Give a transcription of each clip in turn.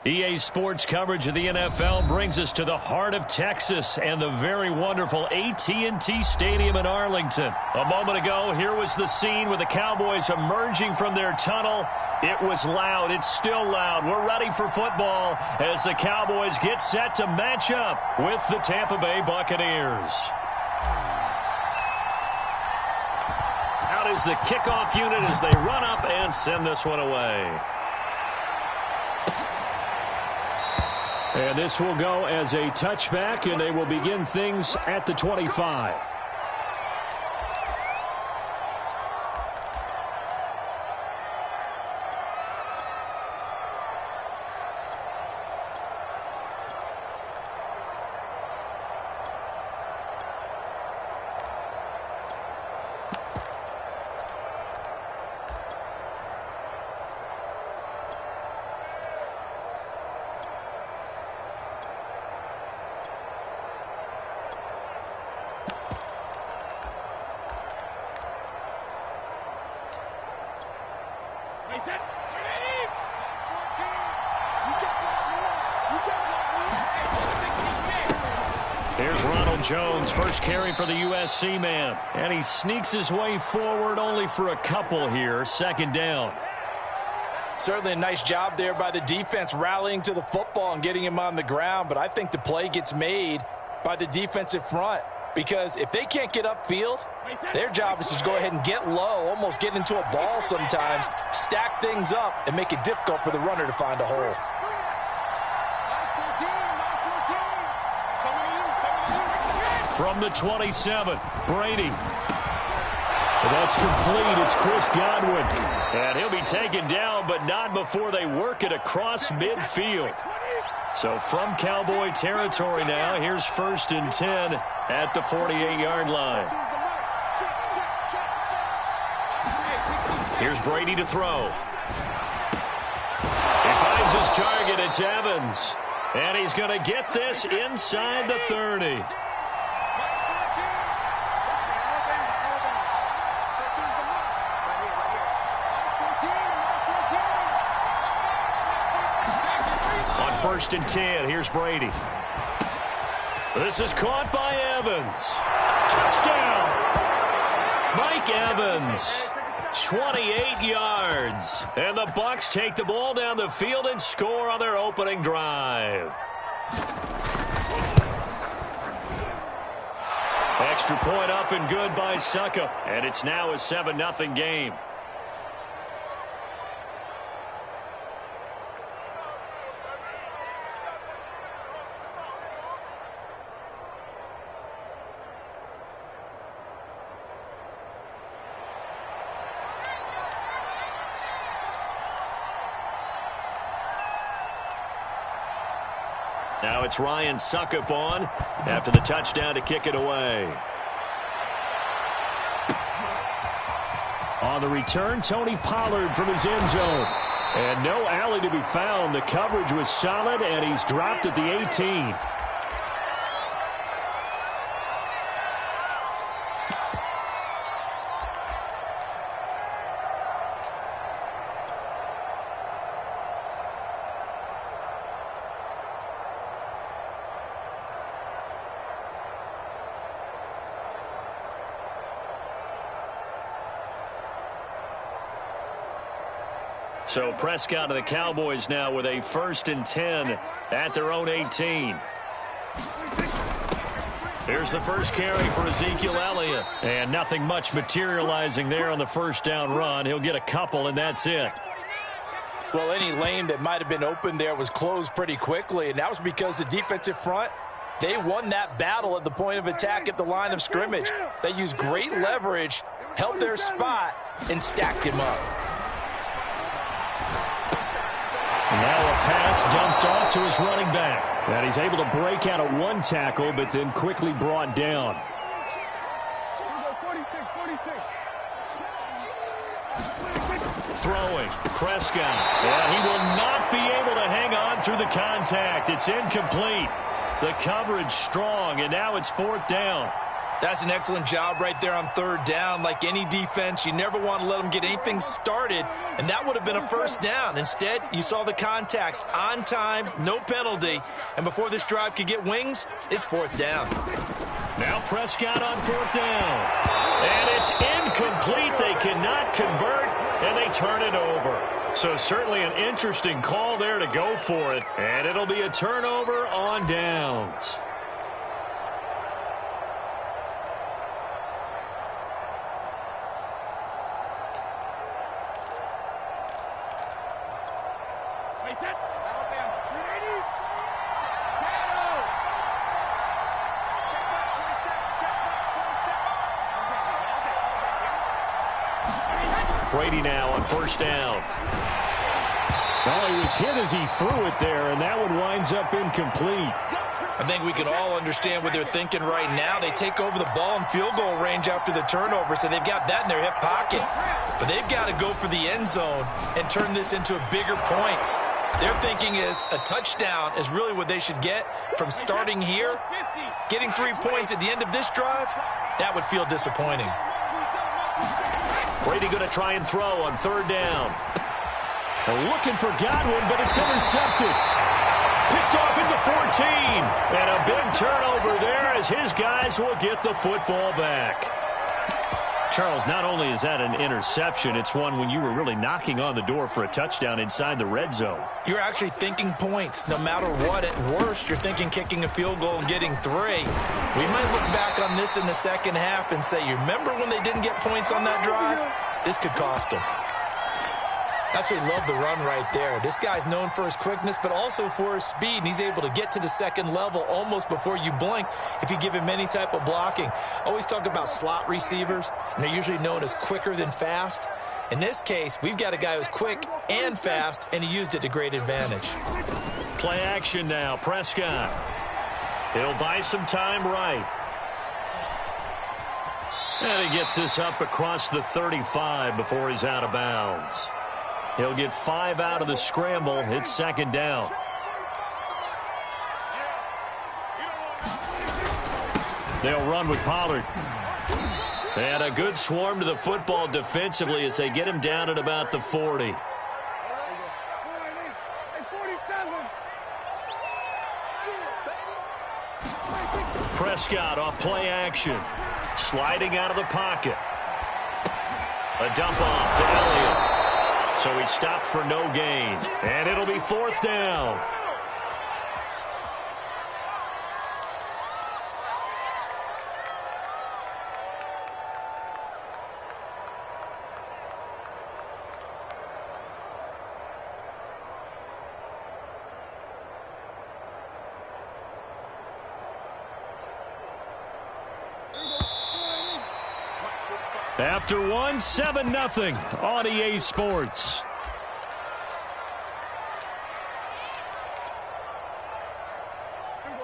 EA Sports coverage of the NFL brings us to the heart of Texas and the very wonderful AT&T Stadium in Arlington. A moment ago, here was the scene with the Cowboys emerging from their tunnel. It was loud. It's still loud. We're ready for football as the Cowboys get set to match up with the Tampa Bay Buccaneers. Out is the kickoff unit as they run up and send this one away. And this will go as a touchback, and they will begin things at the 25. Here's Ronald Jones, first carry for the USC man. And he sneaks his way forward only for a couple here. Second down. Certainly a nice job there by the defense rallying to the football and getting him on the ground. But I think the play gets made by the defensive front. Because if they can't get upfield, their job is to go ahead and get low, almost get into a ball sometimes, stack things up, and make it difficult for the runner to find a hole. From the 27, Brady. That's complete. It's Chris Godwin. And he'll be taken down, but not before they work it across midfield. So from Cowboy territory now, here's 1st and 10 at the 48-yard line. Here's Brady to throw. He finds his target. It's Evans. And he's going to get this inside the 30. On 1st and 10, here's Brady. This is caught by Evans. Touchdown! Mike Evans, 28 yards. And the Bucs take the ball down the field and score on their opening drive. Extra point up and good by Succa. And it's now a 7-0 game. Now it's Ryan Suckup on after the touchdown to kick it away. On the return, Tony Pollard from his end zone. And no alley to be found. The coverage was solid, and he's dropped at the 18. So Prescott of the Cowboys now with a 1st and 10 at their own 18. Here's the first carry for Ezekiel Elliott. And nothing much materializing there on the first down run. He'll get a couple, and that's it. Well, any lane that might have been open there was closed pretty quickly, and that was because the defensive front, they won that battle at the point of attack at the line of scrimmage. They used great leverage, held their spot, and stacked him up. Now a pass dumped off to his running back. And he's able to break out of one tackle, but then quickly brought down. Throwing, Prescott. And he will not be able to hang on through the contact. It's incomplete. The coverage strong, and now it's 4th down. That's an excellent job right there on third down. Like any defense, you never want to let them get anything started, and that would have been a first down. Instead, you saw the contact on time, no penalty, and before this drive could get wings, it's fourth down. Now Prescott on fourth down, and it's incomplete. They cannot convert, and they turn it over. So certainly an interesting call there to go for it, and it'll be a turnover on downs. Brady now on first down. Well, he was hit as he threw it there, and that one winds up incomplete. I think we can all understand what they're thinking right now. They take over the ball in field goal range after the turnover, so they've got that in their hip pocket. But they've got to go for the end zone and turn this into bigger points. Their thinking is a touchdown is really what they should get from starting here. Getting 3 points at the end of this drive, that would feel disappointing. Brady going to try and throw on third down. They're looking for Godwin, but it's intercepted. Picked off at the 14. And a big turnover there as his guys will get the football back. Charles, not only is that an interception, it's one when you were really knocking on the door for a touchdown inside the red zone. You're actually thinking points. No matter what, at worst, you're thinking kicking a field goal and getting 3. We might look back on this in the second half and say, you remember when they didn't get points on that drive? This could cost them. Absolutely love the run right there. This guy's known for his quickness, but also for his speed, and he's able to get to the second level almost before you blink if you give him any type of blocking. Always talk about slot receivers, and they're usually known as quicker than fast. In this case, we've got a guy who's quick and fast, and he used it to great advantage. Play action now, Prescott. He'll buy some time right. And he gets this up across the 35 before he's out of bounds. He'll get 5 out of the scramble. It's second down. They'll run with Pollard. And a good swarm to the football defensively as they get him down at about the 40. Prescott off play action. Sliding out of the pocket. A dump off to Elliott. So he stopped for no gain. And it'll be fourth down. After one, 7-0 on EA Sports.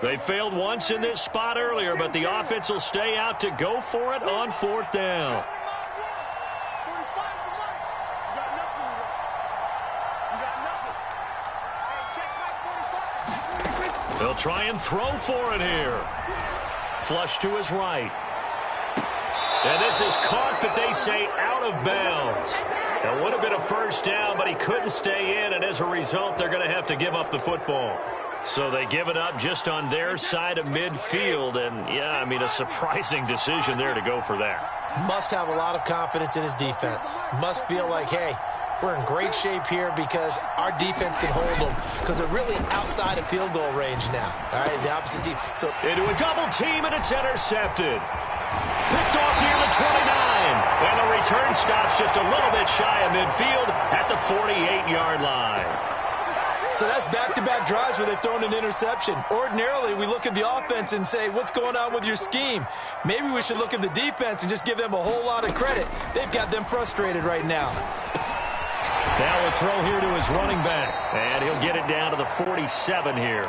They failed once in this spot earlier, but the offense will stay out to go for it on fourth down. They'll try and throw for it here. Flush to his right. And this is caught, but they say out of bounds. It would have been a first down, but he couldn't stay in, and as a result, they're going to have to give up the football. So they give it up just on their side of midfield, and, yeah, I mean, a surprising decision there to go for that. Must have a lot of confidence in his defense. Must feel like, hey, we're in great shape here because our defense can hold them because they're really outside of field goal range now. All right, the opposite team. So into a double team, and it's intercepted. Picked off near the 29. And the return stops just a little bit shy of midfield at the 48-yard line. So that's back-to-back drives where they've thrown an interception. Ordinarily, we look at the offense and say, what's going on with your scheme? Maybe we should look at the defense and just give them a whole lot of credit. They've got them frustrated right now. Now a throw here to his running back. And he'll get it down to the 47 here.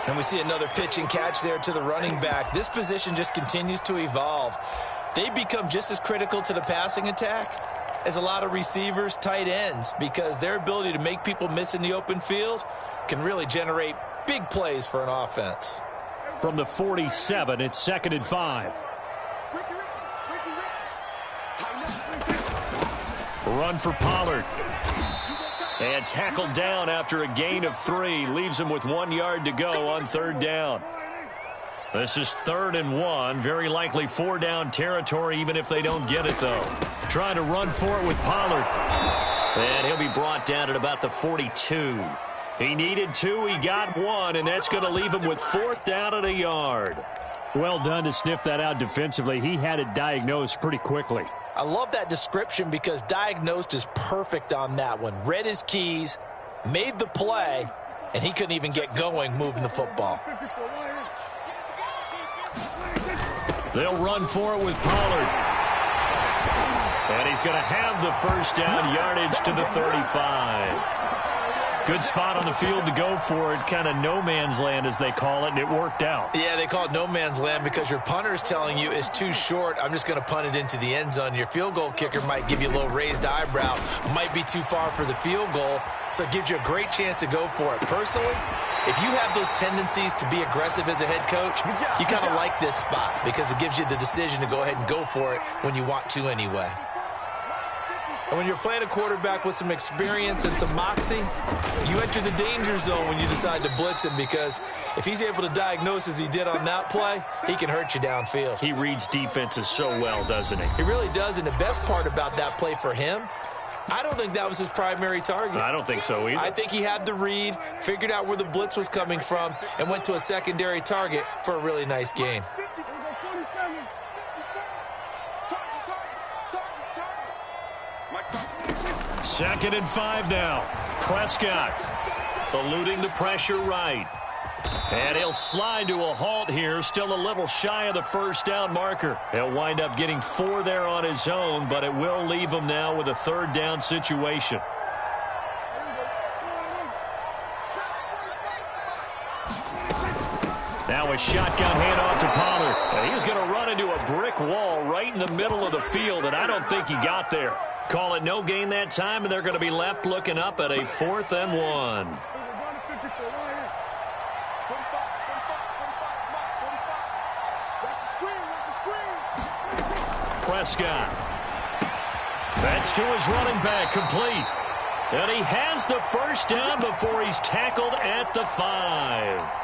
And we see another pitch and catch there to the running back. This position just continues to evolve. They become just as critical to the passing attack as a lot of receivers, tight ends, because their ability to make people miss in the open field can really generate big plays for an offense. from the 47. It's 2nd and 5. Run for Pollard. And tackled down after a gain of 3. Leaves him with 1 yard to go on 3rd down. This is 3rd and 1. Very likely 4-down territory, even if they don't get it, though. Trying to run for it with Pollard. And he'll be brought down at about the 42. He needed 2. He got 1, and that's going to leave him with 4th down and a yard. Well done to sniff that out defensively. He had it diagnosed pretty quickly. I love that description because diagnosed is perfect on that one. Read his keys, made the play, and he couldn't even get going moving the football. They'll run for it with Pollard. And he's going to have the 1st down, yardage to the 35. Good spot on the field to go for it, kind of no man's land as they call it, and it worked out. Yeah, they call it no man's land because your punter is telling you it's too short. I'm just going to punt it into the end zone. Your field goal kicker might give you a little raised eyebrow, might be too far for the field goal, so it gives you a great chance to go for it. Personally, if you have those tendencies to be aggressive as a head coach, you kind of like this spot because it gives you the decision to go ahead and go for it when you want to anyway. And when you're playing a quarterback with some experience and some moxie, you enter the danger zone when you decide to blitz him because if he's able to diagnose as he did on that play, he can hurt you downfield. He reads defenses so well, doesn't he? He really does, and the best part about that play for him, I don't think that was his primary target. I don't think so either. I think he had the read, figured out where the blitz was coming from, and went to a secondary target for a really nice gain. 2nd and 5 now. Prescott eluding the pressure right. And he'll slide to a halt here, still a little shy of the 1st down marker. He'll wind up getting 4 there on his own, but it will leave him now with a 3rd down situation. Now a shotgun handoff to Pollard. And he's going to run into a brick wall right in the middle of the field, and I don't think he got there. Call it no gain that time, and they're going to be left looking up at a 4th and 1. Prescott. That's to his running back, complete. And he has the 1st down before he's tackled at the 5.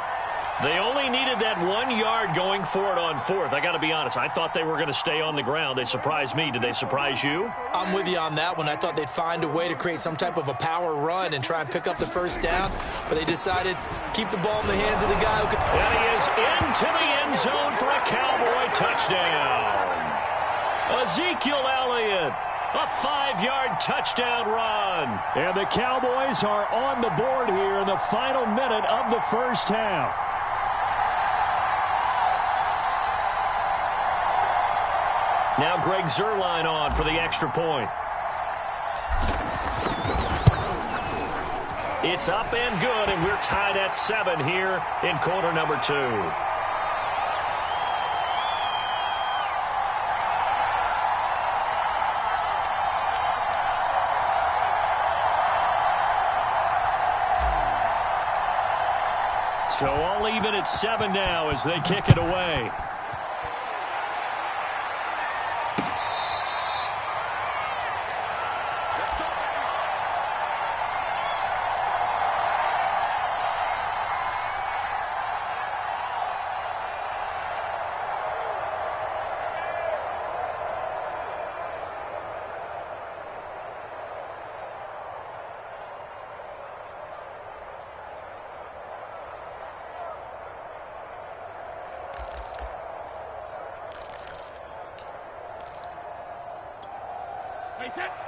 They only needed that 1 yard going for it on 4th. I got to be honest, I thought they were going to stay on the ground. They surprised me. Did they surprise you? I'm with you on that one. I thought they'd find a way to create some type of a power run and try and pick up the 1st down, but they decided to keep the ball in the hands of the guy who could. And he is into the end zone for a Cowboy touchdown. Ezekiel Elliott, a 5-yard touchdown run. And the Cowboys are on the board here in the final minute of the 1st half. Now Greg Zuerlein on for the extra point. It's up and good, and we're tied at 7 here in quarter number 2. So all even at 7 now as they kick it away.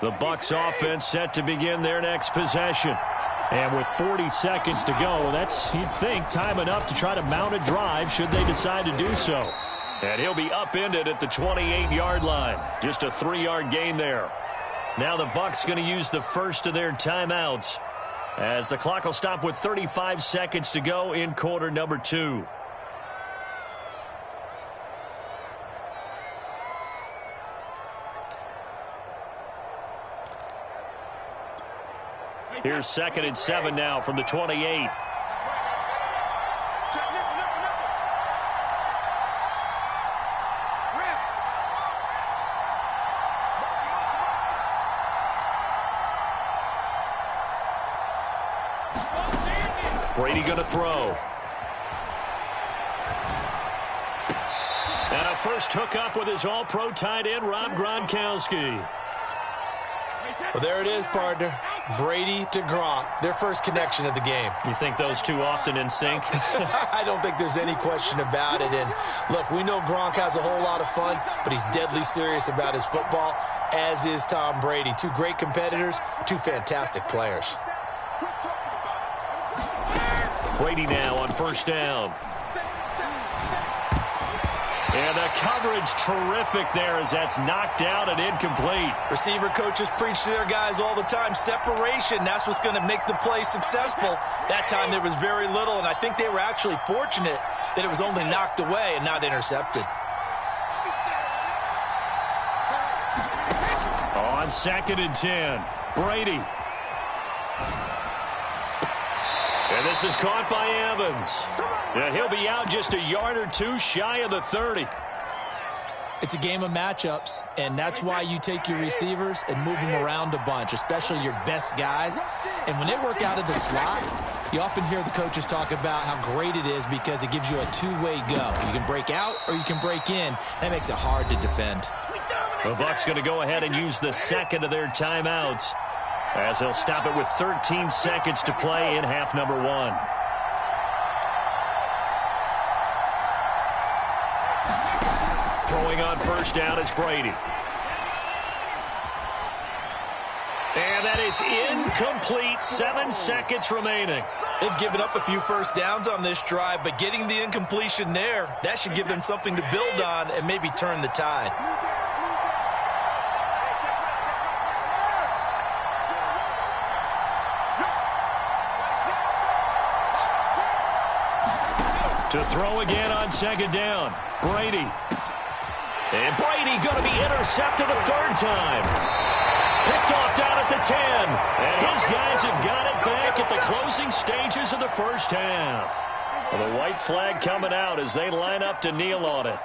The Bucs offense set to begin their next possession. And with 40 seconds to go, that's, you'd think, time enough to try to mount a drive should they decide to do so. And he'll be upended at the 28-yard line. Just a 3-yard gain there. Now the Bucs going to use the first of their timeouts as the clock will stop with 35 seconds to go in quarter number 2. Here's 2nd and 7 now from the 28. Brady going to throw. And a first hookup with his all-pro tight end, Rob Gronkowski. Well, there it is, partner. Brady to Gronk, their first connection of the game. You think those two often in sync? I don't think there's any question about it. And, look, we know Gronk has a whole lot of fun, but he's deadly serious about his football, as is Tom Brady. Two great competitors, two fantastic players. Brady now on first down. And the coverage terrific there as that's knocked out and incomplete. Receiver coaches preach to their guys all the time. Separation, that's what's going to make the play successful. That time there was very little, and I think they were actually fortunate that it was only knocked away and not intercepted. On 2nd and 10, Brady. And this is caught by Evans. Yeah, he'll be out just a yard or two shy of the 30. It's a game of matchups, and that's why you take your receivers and move them around a bunch, especially your best guys. And when they work out of the slot, you often hear the coaches talk about how great it is because it gives you a two-way go. You can break out or you can break in. That makes it hard to defend. The Bucs going to go ahead and use the second of their timeouts as they'll stop it with 13 seconds to play in half number 1. Throwing on first down is Brady. And that is incomplete. 7 seconds remaining. They've given up a few first downs on this drive, but getting the incompletion there, that should give them something to build on and maybe turn the tide. To throw again on 2nd down, Brady. And Brady going to be intercepted a 3rd time. Picked off down at the 10. And his guys have got it back at the closing stages of the first half. Well, the white flag coming out as they line up to kneel on it.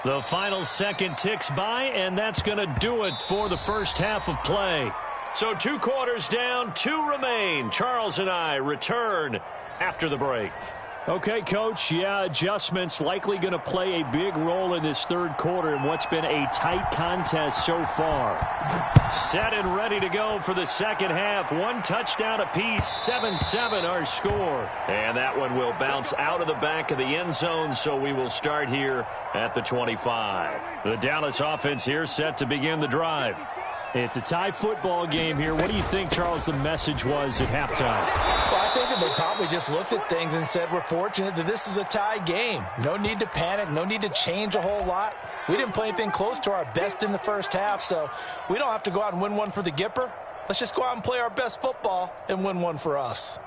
The final second ticks by, and that's going to do it for the first half of play. So 2 quarters down, 2 remain. Charles and I return after the break. Okay, Coach, yeah, adjustments likely going to play a big role in this 3rd quarter in what's been a tight contest so far. Set and ready to go for the 2nd half. 1 touchdown apiece, 7-7 our score. And that one will bounce out of the back of the end zone, so we will start here at the 25. The Dallas offense here set to begin the drive. It's a tie football game here. What do you think, Charles, the message was at halftime? Well, I think that they probably just looked at things and said, we're fortunate that this is a tie game. No need to panic. No need to change a whole lot. We didn't play anything close to our best in the first half, so we don't have to go out and win one for the Gipper. Let's just go out and play our best football and win one for us.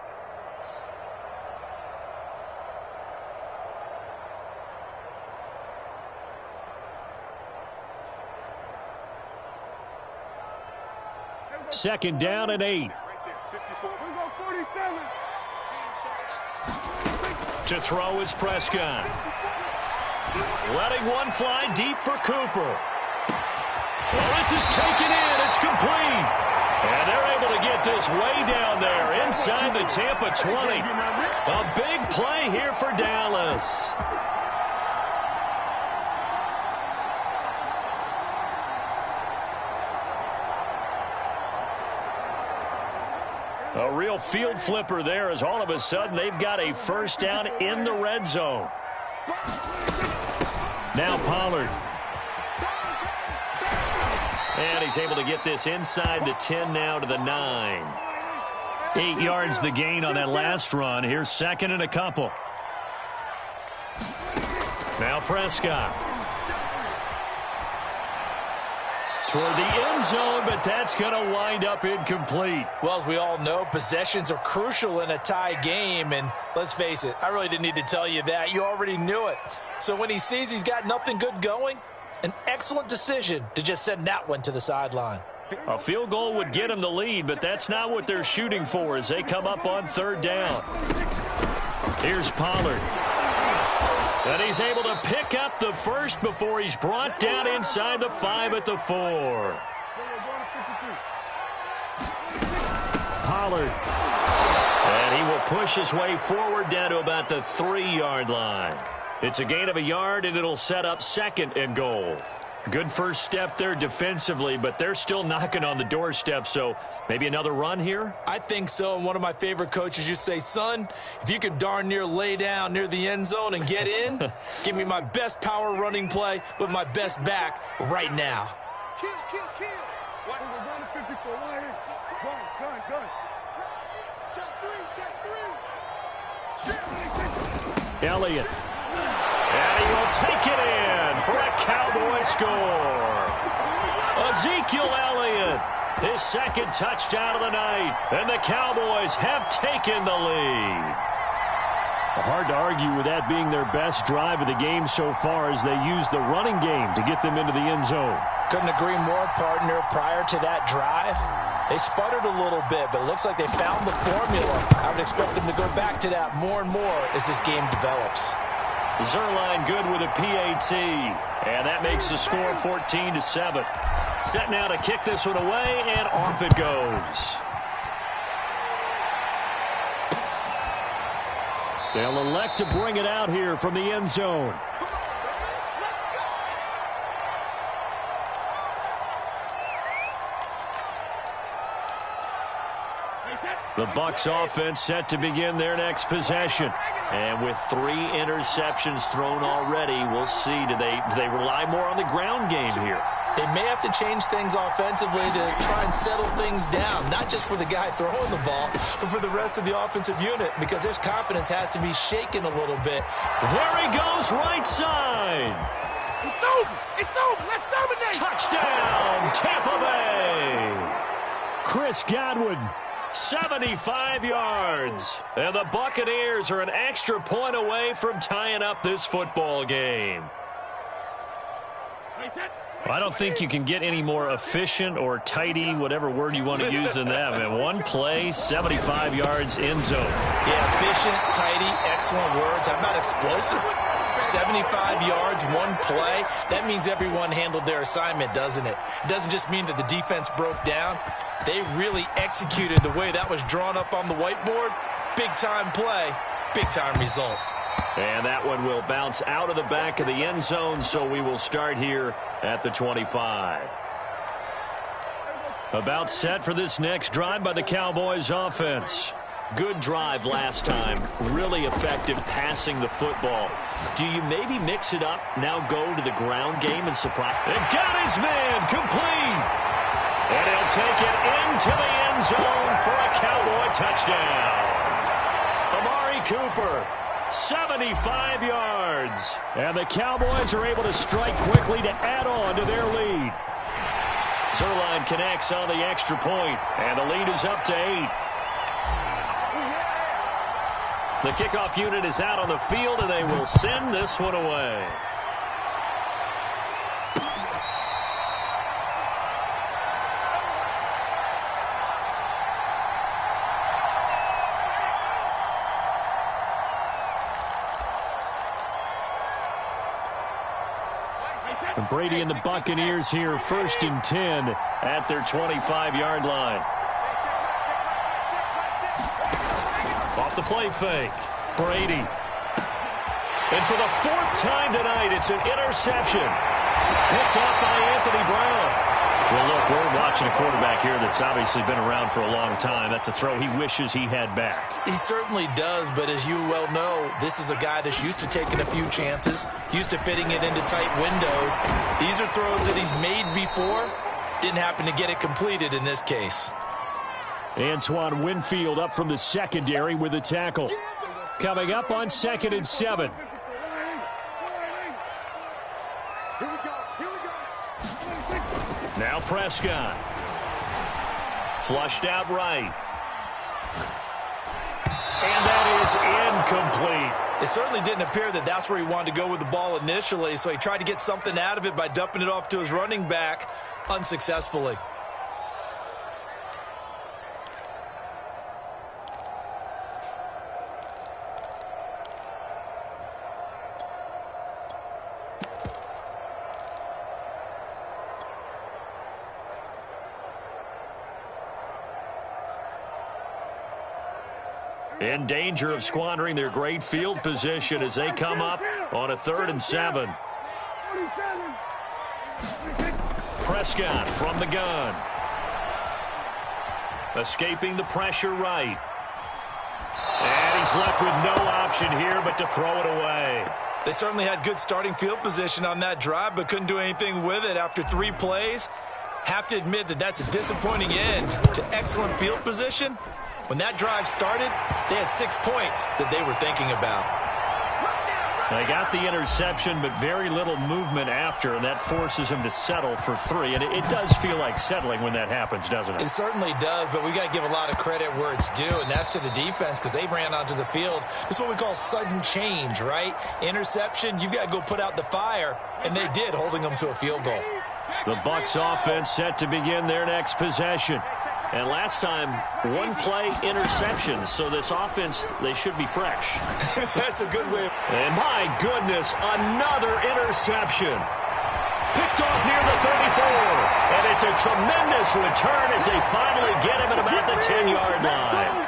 Second down and 8. To throw is Prescott. Letting one fly deep for Cooper. Well, this is taken in. It's complete. And they're able to get this way down there inside the Tampa 20. A big play here for Dallas. A real field flipper there as all of a sudden they've got a first down in the red zone. Now Pollard. And he's able to get this inside the 10 now to the 9. 8 yards the gain on that last run. Here's 2nd and a couple. Now Prescott. Toward the end zone, but that's going to wind up incomplete. Well, as we all know, possessions are crucial in a tie game, and let's face it, I really didn't need to tell you that. You already knew it. So when he sees he's got nothing good going, an excellent decision to just send that one to the sideline. A field goal would get him the lead, but that's not what they're shooting for as they come up on 3rd down. Here's Pollard. And he's able to pick up the first before he's brought down inside the 5 at the 4. Pollard. And he will push his way forward down to about the 3-yard line. It's a gain of a yard, and it'll set up 2nd and goal. Good first step there defensively, but they're still knocking on the doorstep, so maybe another run here? I think so, and one of my favorite coaches used to say, son, if you can darn near lay down near the end zone and get in, give me my best power running play with my best back right now. Kill. What? Gun. Check 3. Elliott. And he will take it in for a Cowboy score. Ezekiel Elliott, his 2nd touchdown of the night, and the Cowboys have taken the lead. Hard to argue with that being their best drive of the game so far as they used the running game to get them into the end zone. Couldn't agree more, partner. Prior to that drive, they sputtered a little bit, but it looks like they found the formula. I would expect them to go back to that more and more as this game develops. Zerline good with a PAT, and that makes the score 14-7. Set now to kick this one away, and off it goes. They'll elect to bring it out here from the end zone. The Bucs offense set to begin their next possession. And with 3 interceptions thrown already, we'll see. Do they rely more on the ground game here? They may have to change things offensively to try and settle things down, not just for the guy throwing the ball, but for the rest of the offensive unit, because their confidence has to be shaken a little bit. There he goes, right side. It's over. Let's dominate. Touchdown, Tampa Bay. Chris Godwin, 75 yards. And the Buccaneers are an extra point away from tying up this football game. I don't think you can get any more efficient or tidy, whatever word you want to use than that. Man, one play, 75 yards, end zone. Yeah, efficient, tidy, excellent words. How about explosive? 75 yards, one play. That means everyone handled their assignment, doesn't it? It doesn't just mean that the defense broke down. They really executed the way that was drawn up on the whiteboard. Big-time play, big-time result. And that one will bounce out of the back of the end zone, so we will start here at the 25. About set for this next drive by the Cowboys offense. Good drive last time. Really effective passing the football. Do you maybe mix it up, now go to the ground game and surprise? And got his man complete. And he'll take it into the end zone for a Cowboy touchdown. Amari Cooper, 75 yards. And the Cowboys are able to strike quickly to add on to their lead. Zerline connects on the extra point, and the lead is up to 8. The kickoff unit is out on the field, and they will send this one away. Brady and the Buccaneers here, 1st and 10 at their 25-yard line. Off the play fake, Brady. And for the 4th time tonight, it's an interception. Picked off by Anthony Brown. Well, look, we're watching a quarterback here that's obviously been around for a long time. That's a throw he wishes he had back. He certainly does, but as you well know, this is a guy that's used to taking a few chances, used to fitting it into tight windows. These are throws that he's made before. Didn't happen to get it completed in this case. Antoine Winfield up from the secondary with the tackle. Coming up on 2nd and 7. Now Prescott. Flushed out right. And that is incomplete. It certainly didn't appear that that's where he wanted to go with the ball initially, so he tried to get something out of it by dumping it off to his running back unsuccessfully. In danger of squandering their great field position as they come up on a 3rd and 7. Prescott from the gun. Escaping the pressure right. And he's left with no option here but to throw it away. They certainly had good starting field position on that drive, but couldn't do anything with it after 3 plays. Have to admit that that's a disappointing end to excellent field position. When that drive started, they had 6 points that they were thinking about. They got the interception, but very little movement after, and that forces them to settle for 3. And it does feel like settling when that happens, doesn't it? It certainly does, but we got to give a lot of credit where it's due, and that's to the defense because they ran onto the field. This is what we call sudden change, right? Interception, you've got to go put out the fire, and they did, holding them to a field goal. The Bucs offense set to begin their next possession. And last time, 1-play interceptions. So this offense, they should be fresh. That's a good way. And my goodness, another interception. Picked off near the 34. And it's a tremendous return as they finally get him at about the 10-yard line.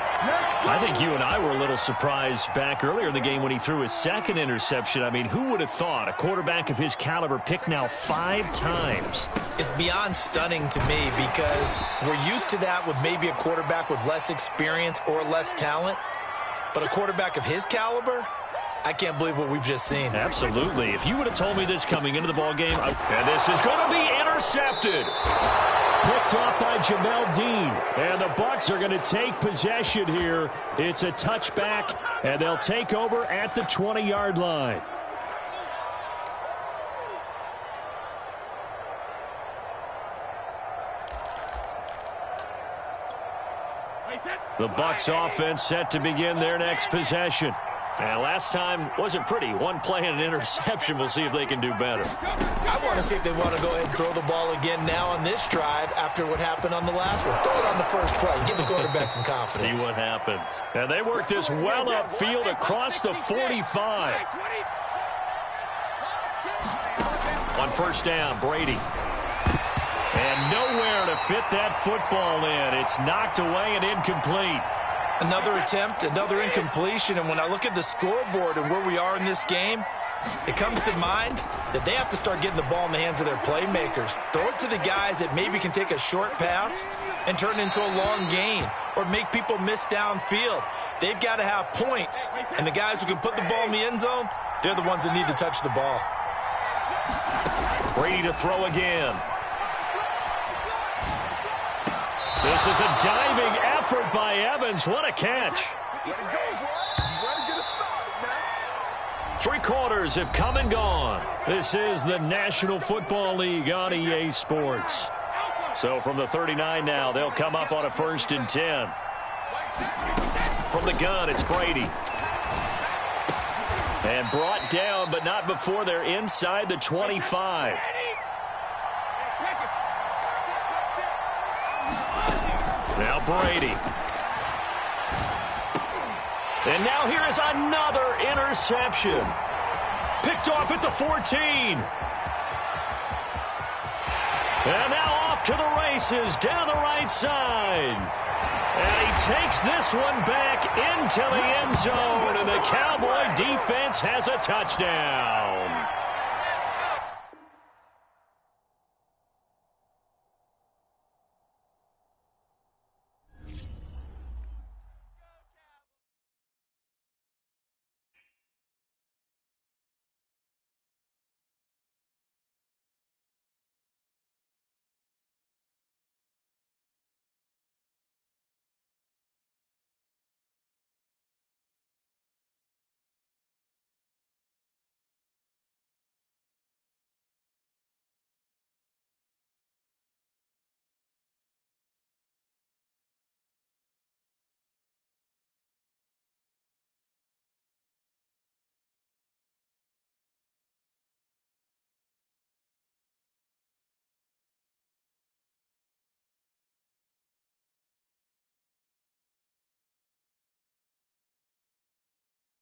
I think you and I were a little surprised back earlier in the game when he threw his 2nd interception. I mean, who would have thought a quarterback of his caliber picked now 5 times? It's beyond stunning to me because we're used to that with maybe a quarterback with less experience or less talent. But a quarterback of his caliber, I can't believe what we've just seen. Absolutely. If you would have told me this coming into the ballgame, and this is going to be intercepted. Picked off by Jamel Dean. And the Bucs are going to take possession here. It's a touchback, and they'll take over at the 20-yard line. The Bucs offense set to begin their next possession. And last time wasn't pretty. 1 play and an interception. We'll see if they can do better. I want to see if they want to go ahead and throw the ball again now on this drive after what happened on the last one. Throw it on the first play. Give the quarterback some confidence. See what happens. And they work this well upfield across the 45. On 1st down, Brady. And nowhere to fit that football in. It's knocked away and incomplete. Another attempt, another incompletion, and when I look at the scoreboard and where we are in this game, it comes to mind that they have to start getting the ball in the hands of their playmakers. Throw it to the guys that maybe can take a short pass and turn it into a long gain or make people miss downfield. They've got to have points, and the guys who can put the ball in the end zone, they're the ones that need to touch the ball. Brady to throw again. This is a diving effort by Evans. What a catch. 3 quarters have come and gone. This is the National Football League on EA Sports. So from the 39 now, they'll come up on a 1st and 10. From the gun, it's Brady. And brought down, but not before they're inside the 25. Now Brady. And now here is another interception. Picked off at the 14. And now off to the races down the right side. And he takes this one back into the end zone. And the Cowboy defense has a touchdown.